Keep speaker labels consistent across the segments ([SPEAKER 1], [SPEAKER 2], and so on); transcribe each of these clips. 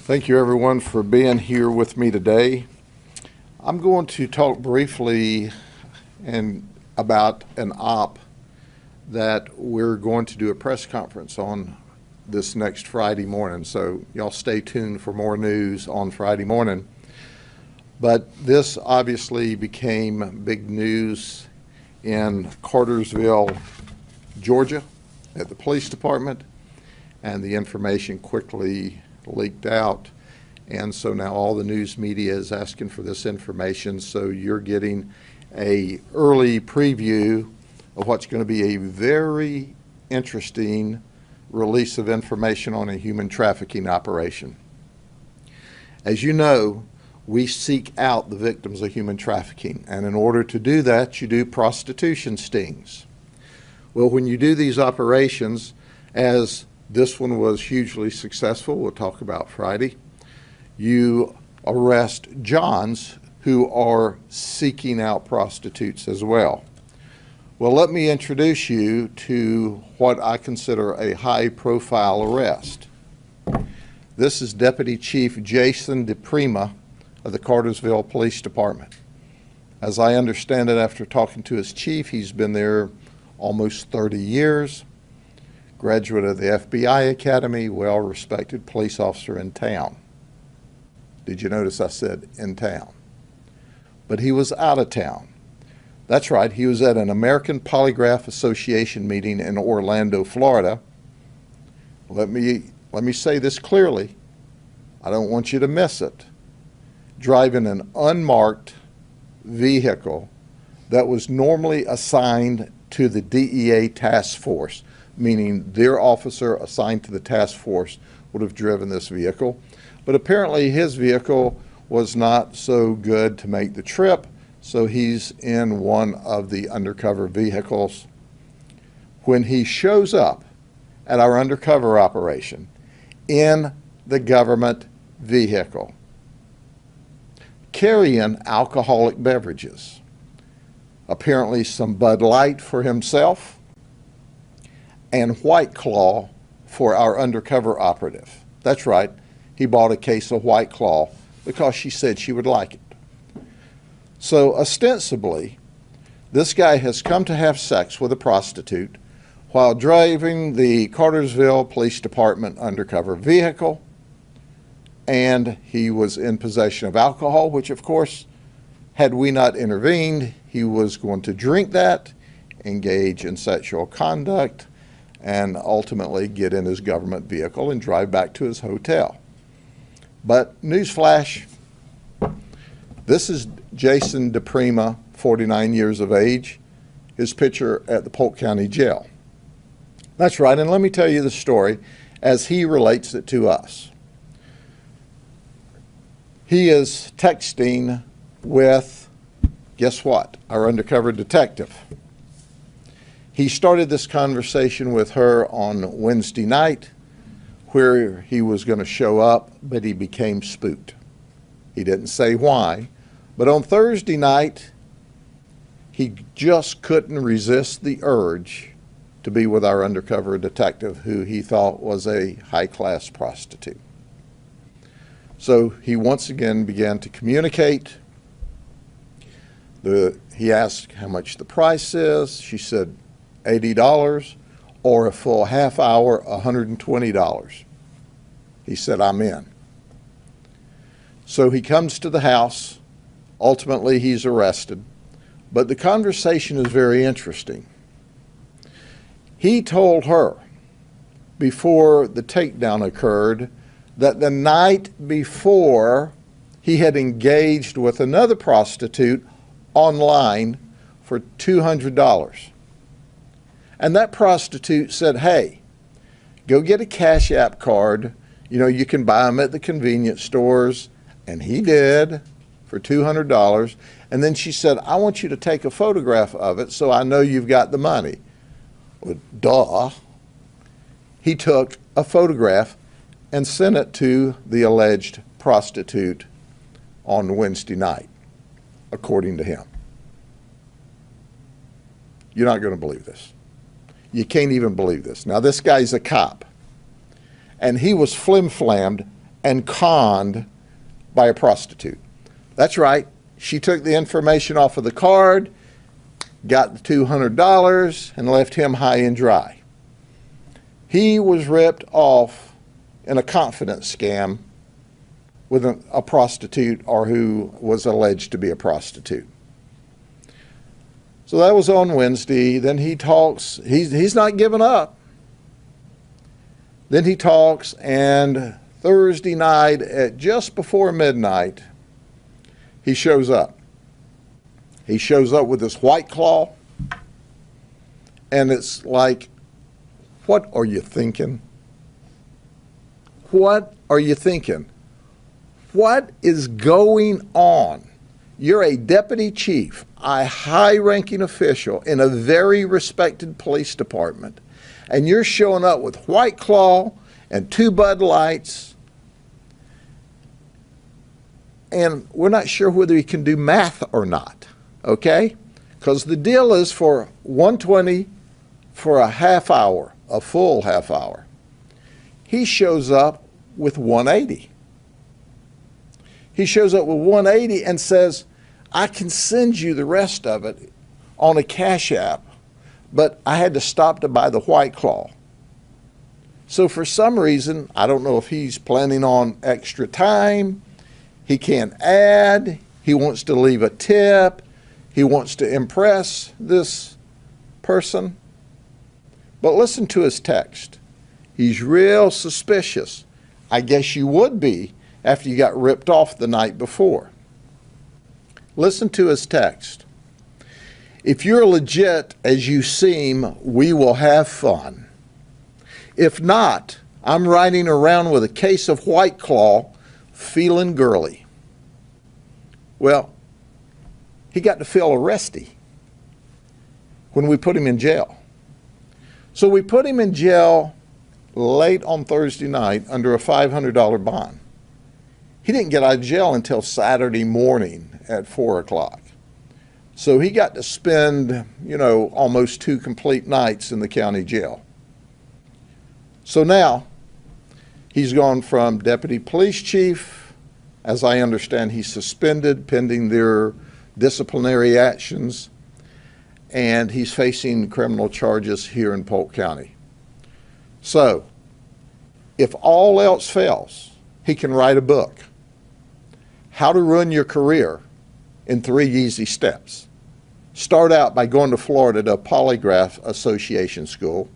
[SPEAKER 1] Thank you everyone for being here with me today. I'm going to talk briefly about an op that we're going to do a press conference on this next Friday morning. So y'all stay tuned for more news on Friday morning. But this obviously became big news in Cartersville, Georgia, at the police department, and the information quickly leaked out, and so now all the news media is asking for this information. So you're getting a early preview of what's going to be a very interesting release of information on a human trafficking operation. As you know, we seek out the victims of human trafficking, and in order to do that, you do prostitution stings. Well, when you do these operations, as this one was hugely successful, we'll talk about Friday, you arrest Johns who are seeking out prostitutes as well. Well, let me introduce you to what I consider a high-profile arrest. This is Deputy Chief Jason DePrima of the Cartersville Police Department. As I understand it, after talking to his chief, he's been there almost 30 years. Graduate of the FBI Academy, well-respected police officer in town. Did you notice I said in town? But he was out of town. That's right, he was at an American Polygraph Association meeting in Orlando, Florida. Let me say this clearly. I don't want you to miss it. Driving an unmarked vehicle that was normally assigned to the DEA task force, meaning their officer assigned to the task force would have driven this vehicle. But apparently his vehicle was not so good to make the trip, so he's in one of the undercover vehicles. When he shows up at our undercover operation in the government vehicle, carrying alcoholic beverages, apparently some Bud Light for himself, and White Claw for our undercover operative. That's right, he bought a case of White Claw because she said she would like it. So ostensibly, this guy has come to have sex with a prostitute while driving the Cartersville Police Department undercover vehicle, and he was in possession of alcohol, which of course, had we not intervened, he was going to drink that, engage in sexual conduct, and ultimately get in his government vehicle and drive back to his hotel. But newsflash, this is Jason DePrima, 49 years of age, his picture at the Polk County Jail. That's right, and let me tell you the story as he relates it to us. He is texting with, guess what, our undercover detective. He started this conversation with her on Wednesday night where he was going to show up, but he became spooked. He didn't say why, but on Thursday night, he just couldn't resist the urge to be with our undercover detective who he thought was a high-class prostitute. So he once again began to communicate. He asked how much the price is. She said $80, or a full half hour, $120. He said, I'm in. So he comes to the house. Ultimately, he's arrested. But the conversation is very interesting. He told her before the takedown occurred that the night before he had engaged with another prostitute online for $200. And that prostitute said, hey, go get a Cash App card. You know, you can buy them at the convenience stores. And he did for $200. And then she said, I want you to take a photograph of it so I know you've got the money. Well, duh. He took a photograph and sent it to the alleged prostitute on Wednesday night, according to him. You're not going to believe this. You can't even believe this. Now, this guy's a cop, and he was flim-flammed and conned by a prostitute. That's right. She took the information off of the card, got the $200, and left him high and dry. He was ripped off in a confidence scam with a prostitute, or who was alleged to be a prostitute. So that was on Wednesday. Then he talks. He's not giving up. Then he talks, and Thursday night at just before midnight, he shows up. He shows up with this White Claw, and it's like, what are you thinking? What are you thinking? What is going on? You're a deputy chief, a high-ranking official in a very respected police department, and you're showing up with White Claw and 2 Bud Lights, and we're not sure whether he can do math or not, okay? Because the deal is for $120 for a half hour, a full half hour. He shows up with $180. He shows up with $180 and says, I can send you the rest of it on a Cash App, but I had to stop to buy the White Claw. So for some reason, I don't know if he's planning on extra time, he can't add, he wants to leave a tip, he wants to impress this person. But listen to his text. He's real suspicious. I guess you would be after you got ripped off the night before. Listen to his text. If you're legit as you seem, we will have fun. If not, I'm riding around with a case of White Claw, feeling girly. Well, he got to feel arresty when we put him in jail. So we put him in jail late on Thursday night under a $500 bond. He didn't get out of jail until Saturday morning at 4 o'clock. So he got to spend, almost 2 complete nights in the county jail. So now he's gone from deputy police chief, as I understand he's suspended pending their disciplinary actions, and he's facing criminal charges here in Polk County. So if all else fails, he can write a book. How to Ruin Your Career in 3 Easy Steps. Start out by going to Florida to a polygraph association school.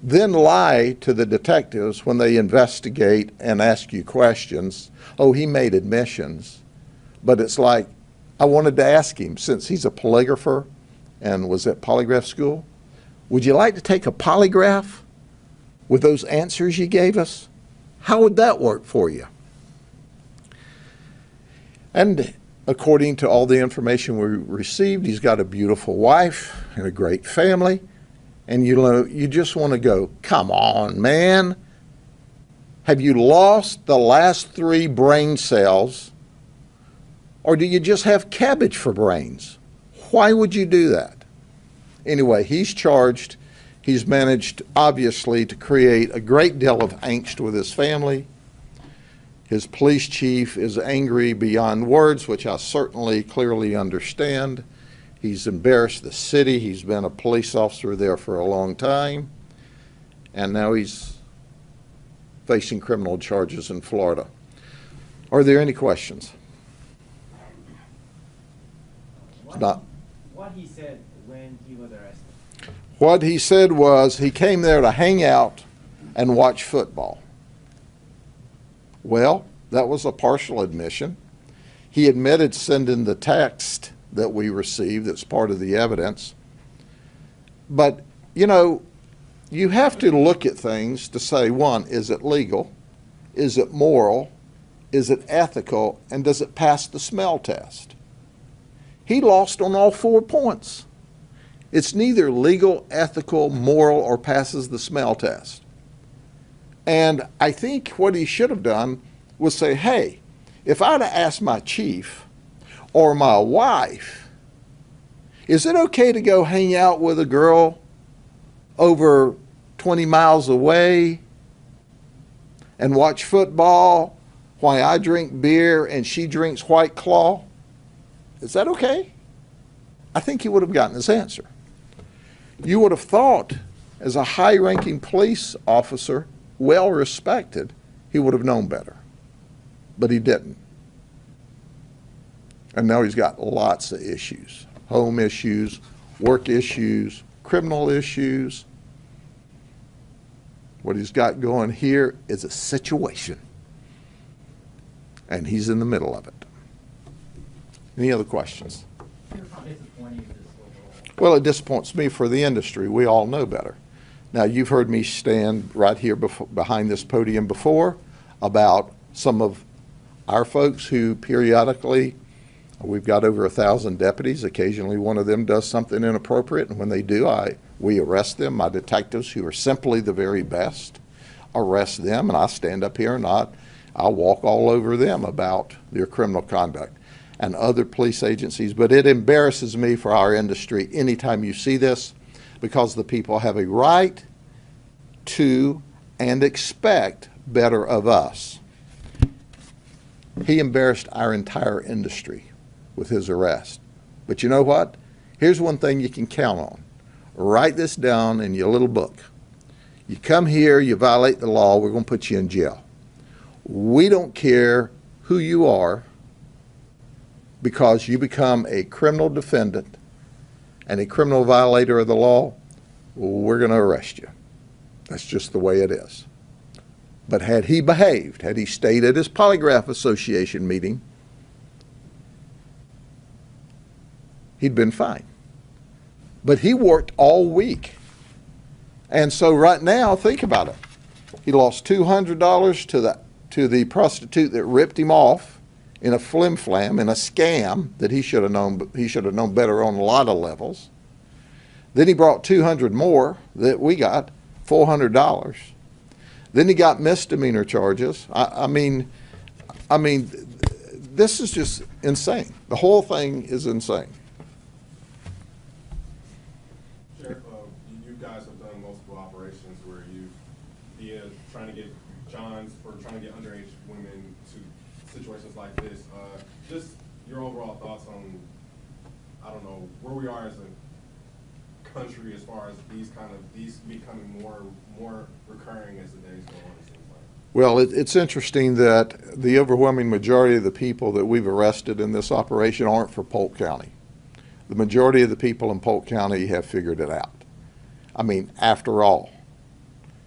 [SPEAKER 1] Then lie to the detectives when they investigate and ask you questions. Oh, he made admissions. But it's like, I wanted to ask him, since he's a polygrapher and was at polygraph school, would you like to take a polygraph with those answers you gave us? How would that work for you? And according to all the information we received, he's got a beautiful wife and a great family. And you just want to go, come on, man. Have you lost the last 3 brain cells? Or do you just have cabbage for brains? Why would you do that? Anyway, he's charged. He's managed, obviously, to create a great deal of angst with his family. His police chief is angry beyond words, which I certainly clearly understand. He's embarrassed the city. He's been a police officer there for a long time. And now he's facing criminal charges in Florida. Are there any questions?
[SPEAKER 2] What he said when he was arrested?
[SPEAKER 1] What he said was he came there to hang out and watch football. Well, that was a partial admission. He admitted sending the text that we received that's part of the evidence. But, you have to look at things to say, one, is it legal? Is it moral? Is it ethical? And does it pass the smell test? He lost on all 4 points. It's neither legal, ethical, moral, or passes the smell test. And I think what he should have done was say, hey, if I'd have asked my chief or my wife, is it okay to go hang out with a girl over 20 miles away? and watch football while I drink beer and she drinks White Claw? Is that okay? I think he would have gotten his answer. You would have thought, as a high-ranking police officer, well respected, he would have known better. But he didn't. And now he's got lots of issues. Home issues, work issues, criminal issues. What he's got going here is a situation. And he's in the middle of it. Any other questions?
[SPEAKER 2] How disappointing is this overall?
[SPEAKER 1] Well, it disappoints me for the industry. We all know better. Now, you've heard me stand right here behind this podium before about some of our folks who periodically, we've got over 1,000 deputies. Occasionally one of them does something inappropriate, and when they do, we arrest them. My detectives, who are simply the very best, arrest them, and I stand up here and I'll walk all over them about their criminal conduct and other police agencies. But it embarrasses me for our industry anytime you see this, because the people have a right to and expect better of us. He embarrassed our entire industry with his arrest. But you know what? Here's one thing you can count on. Write this down in your little book. You come here, you violate the law, we're going to put you in jail. We don't care who you are, because you become a criminal defendant and a criminal violator of the law, we're going to arrest you. That's just the way it is. But had he behaved, had he stayed at his Polygraph Association meeting, he'd been fine. But he worked all week. And so right now, think about it. He lost $200 to the prostitute that ripped him off in a flim-flam, in a scam that he should have known better on a lot of levels. Then he brought 200 more that we got, $400. Then he got misdemeanor charges. I mean, this is just insane. The whole thing is insane.
[SPEAKER 3] Sheriff, you guys have done multiple operations where you've trying to get Johns or trying to get underage women to situations like this. Just your overall thoughts on, I don't know, where we are as a country as far as these becoming more recurring as the days go on, it seems like.
[SPEAKER 1] Well, it's interesting that the overwhelming majority of the people that we've arrested in this operation aren't for Polk County. The majority of the people in Polk County have figured it out. I mean, after all,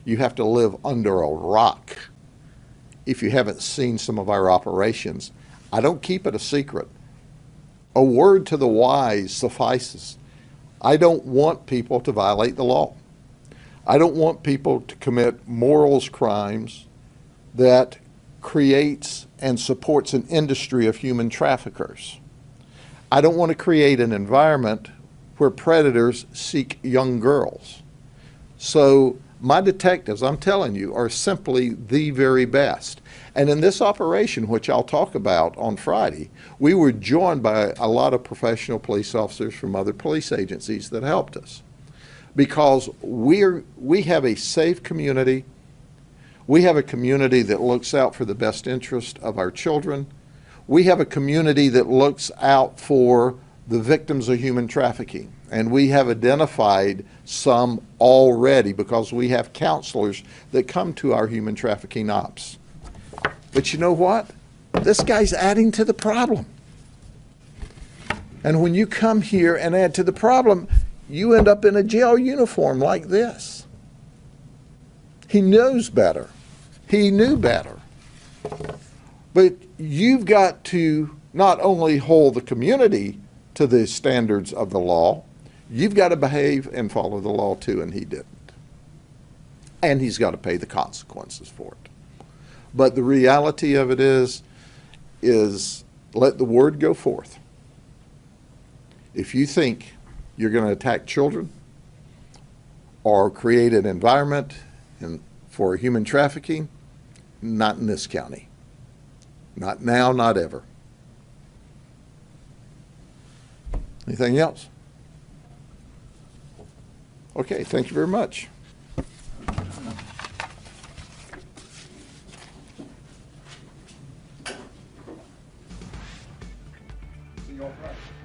[SPEAKER 1] you have to live under a rock if you haven't seen some of our operations. I don't keep it a secret. A word to the wise suffices. I don't want people to violate the law. I don't want people to commit morals crimes that creates and supports an industry of human traffickers. I don't want to create an environment where predators seek young girls. So my detectives, I'm telling you, are simply the very best. And in this operation, which I'll talk about on Friday, we were joined by a lot of professional police officers from other police agencies that helped us. Because we have a safe community. We have a community that looks out for the best interest of our children. We have a community that looks out for the victims of human trafficking. And we have identified some already because we have counselors that come to our human trafficking ops. But you know what? This guy's adding to the problem. And when you come here and add to the problem, you end up in a jail uniform like this. He knows better. He knew better. But you've got to not only hold the community to the standards of the law, you've got to behave and follow the law too, and he didn't. And he's got to pay the consequences for it. But the reality of it is let the word go forth. If you think you're going to attack children or create an environment for human trafficking, not in this county. Not now, not ever. Anything else? Okay, thank you very much.
[SPEAKER 4] you authorized.